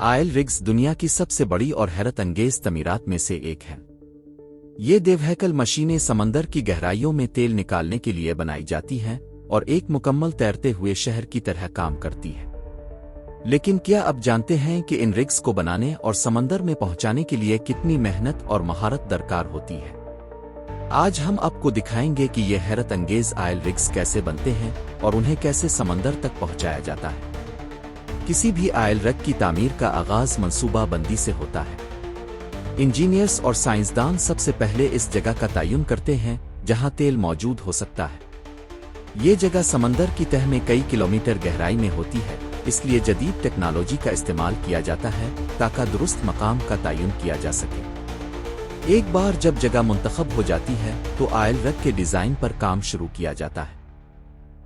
Oil rigs दुनिया की सबसे बड़ी और हैरत अंगेज तमीरात में से एक है। ये देवहैकल मशीनें समंदर की गहराइयों में तेल निकालने के लिए बनाई जाती हैं और एक मुकम्मल तैरते हुए शहर की तरह काम करती हैं। लेकिन क्या आप जानते हैं कि इन रिग्स को बनाने और समंदर में पहुंचाने के लिए कितनी मेहनत और महारत दरकार होती है? आज हम आपको दिखाएंगे कि ये हैरत अंगेज आयल रिग्स कैसे बनते हैं और उन्हें कैसे समंदर तक पहुंचाया जाता है। किसी भी आयल रिग की तामीर का आगाज मंसूबा बंदी से होता है। इंजीनियर्स और साइंसदान सबसे पहले इस जगह का तयन करते हैं जहां तेल मौजूद हो सकता है। ये जगह समंदर की तह में कई किलोमीटर गहराई में होती है, इसलिए जदीद टेक्नोलॉजी का इस्तेमाल किया जाता है ताकि दुरुस्त मकाम का तयन किया जा सके। एक बार जब जगह मुंतखब हो जाती है तो आयल रिग के डिज़ाइन पर काम शुरू किया जाता है।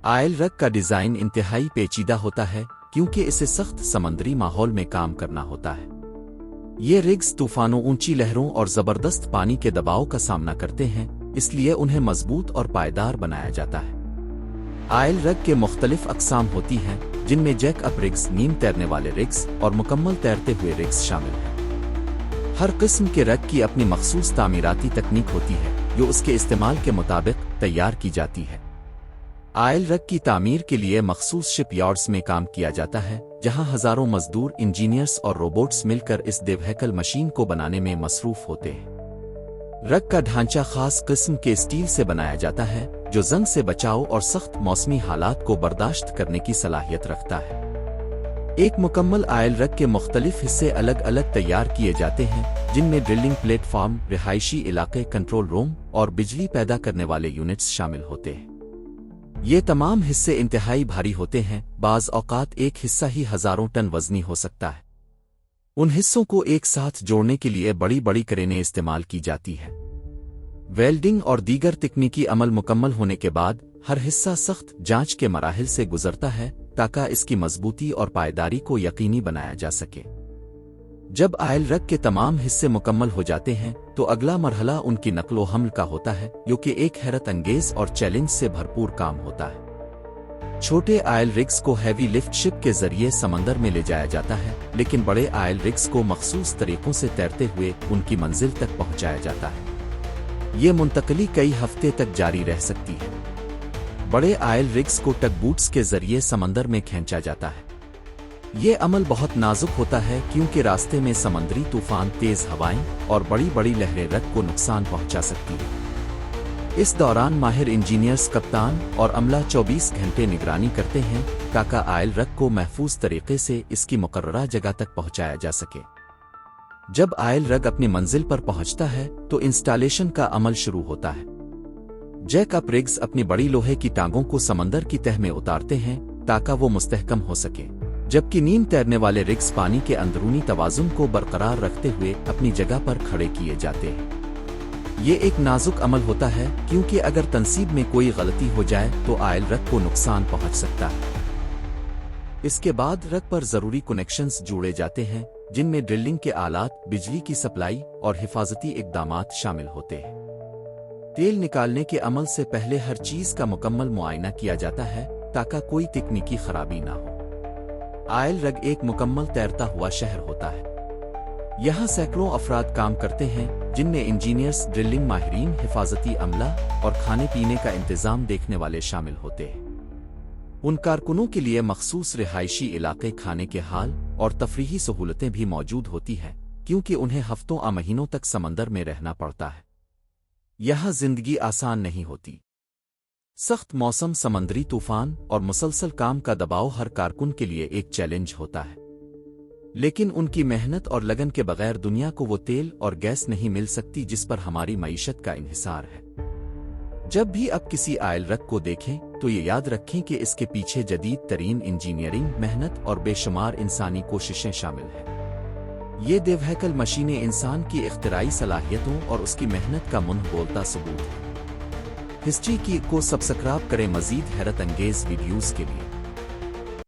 आयल रिग का डिज़ाइन इंतहाई पेचीदा होता है क्योंकि इसे सख्त समंदरी माहौल में काम करना होता है। ये रिग्स तूफानों, ऊंची लहरों और ज़बरदस्त पानी के दबाव का सामना करते हैं, इसलिए उन्हें मजबूत और पायदार बनाया जाता है। आयल रिग के मुख्तलिफ अक़साम होती हैं, जिनमें जैक अप रिग्स, नीम तैरने वाले रिग्स और मुकम्मल तैरते हुए रिग्स शामिल हैं। हर किस्म के रिग की अपनी मखसूस तामीराती तकनीक होती है जो उसके इस्तेमाल के मुताबिक तैयार की जाती है। आयल रिग की तामीर के लिए मखसूस शिप यार्ड्स में काम किया जाता है, जहां हजारों मजदूर, इंजीनियर्स और रोबोट्स मिलकर इस देवहैकल मशीन को बनाने में मसरूफ होते हैं। रिग का ढांचा खास किस्म के स्टील से बनाया जाता है जो जंग से बचाव और सख्त मौसमी हालात को बर्दाश्त करने की सलाहियत रखता है। एक मुकम्मल आयल रिग के मुख्तलिफ हिस्से अलग अलग तैयार किए जाते हैं, जिनमें ड्रिलिंग प्लेटफॉर्म, रिहायशी इलाके, कंट्रोल रूम और बिजली पैदा करने वाले यूनिट्स शामिल होते हैं। ये तमाम हिस्से इंतहाई भारी होते हैं, बाज़ औक़ात एक हिस्सा ही हज़ारों टन वज़नी हो सकता है। उन हिस्सों को एक साथ जोड़ने के लिए बड़ी बड़ी क्रेनें इस्तेमाल की जाती है। वेल्डिंग और दीगर तकनीकी अमल मुकम्मल होने के बाद हर हिस्सा सख्त जांच के मराहिल से गुजरता है ताकि इसकी मजबूती और पायदारी को यकीनी बनाया जा सके। जब आयल रिग के तमाम हिस्से मुकम्मल हो जाते हैं तो अगला मरहला उनकी नक्लो हमल का होता है, जो कि एक हैरत अंगेज और चैलेंज से भरपूर काम होता है। छोटे आयल रिग्स को हैवी लिफ्ट शिप के जरिए समंदर में ले जाया जाता है, लेकिन बड़े आयल रिग्स को मखसूस तरीकों से तैरते हुए उनकी मंजिल तक पहुंचाया जाता है। ये मुंतकली कई हफ्ते तक जारी रह सकती है। बड़े आयल रिग्स को टग बूट्स के जरिए समंदर में खींचा जाता है। ये अमल बहुत नाजुक होता है क्योंकि रास्ते में समंदरी तूफान, तेज हवाएं और बड़ी बड़ी लहरें रिग को नुकसान पहुंचा सकती हैं। इस दौरान माहिर इंजीनियर्स, कप्तान और अमला 24 घंटे निगरानी करते हैं ताकि आयल रिग को महफूज तरीके से इसकी मुकर्ररा जगह तक पहुंचाया जा सके। जब आयल रिग अपनी मंजिल पर पहुंचता है तो इंस्टॉलेशन का अमल शुरू होता है। जैक अप रिग्स अपनी बड़ी लोहे की टांगों को समंदर की तह में उतारते हैं ताकि वो मुस्तहकम हो सके, जबकि नीम तैरने वाले रिग्स पानी के अंदरूनी तवाज़ुन को बरकरार रखते हुए अपनी जगह पर खड़े किए जाते हैं। ये एक नाजुक अमल होता है क्योंकि अगर तनसीब में कोई गलती हो जाए तो आयल रिग को नुकसान पहुंच सकता है। इसके बाद रिग पर जरूरी कनेक्शंस जोड़े जाते हैं, जिनमें ड्रिलिंग के आलात, बिजली की सप्लाई और हिफाजती इक़दामात शामिल होते हैं। तेल निकालने के अमल से पहले हर चीज का मुकम्मल मुआयना किया जाता है ताकि कोई तकनीकी खराबी ना हो। आयल रिग एक मुकम्मल तैरता हुआ शहर होता है। यहाँ सैकड़ों अफराद काम करते हैं, जिनमें इंजीनियर्स, ड्रिलिंग माहिरीन, हिफाजती अमला और खाने पीने का इंतजाम देखने वाले शामिल होते हैं। उन कारकुनों के लिए मखसूस रिहायशी इलाके, खाने के हाल और तफरीही सहूलतें भी मौजूद होती हैं क्योंकि उन्हें हफ्तों या महीनों तक समंदर में रहना पड़ता है। यहाँ जिंदगी आसान नहीं होती। सख्त मौसम, समंदरी तूफान और मुसलसल काम का दबाव हर कारकुन के लिए एक चैलेंज होता है। लेकिन उनकी मेहनत और लगन के बगैर दुनिया को वो तेल और गैस नहीं मिल सकती जिस पर हमारी मईशत का इन्हिसार है। जब भी आप किसी आयल रिग को देखें तो ये याद रखें कि इसके पीछे जदीद तरीन इंजीनियरिंग, मेहनत और बेशुमार इंसानी कोशिशें शामिल हैं। ये देवहैकल मशीनें इंसान की इख्तिराई सलाहियतों और उसकी मेहनत का मुंह बोलता सबूत है। हिस्ट्री की को सब्सक्राइब करें मजीद हैरत अंगेज वीडियोज़ के लिए।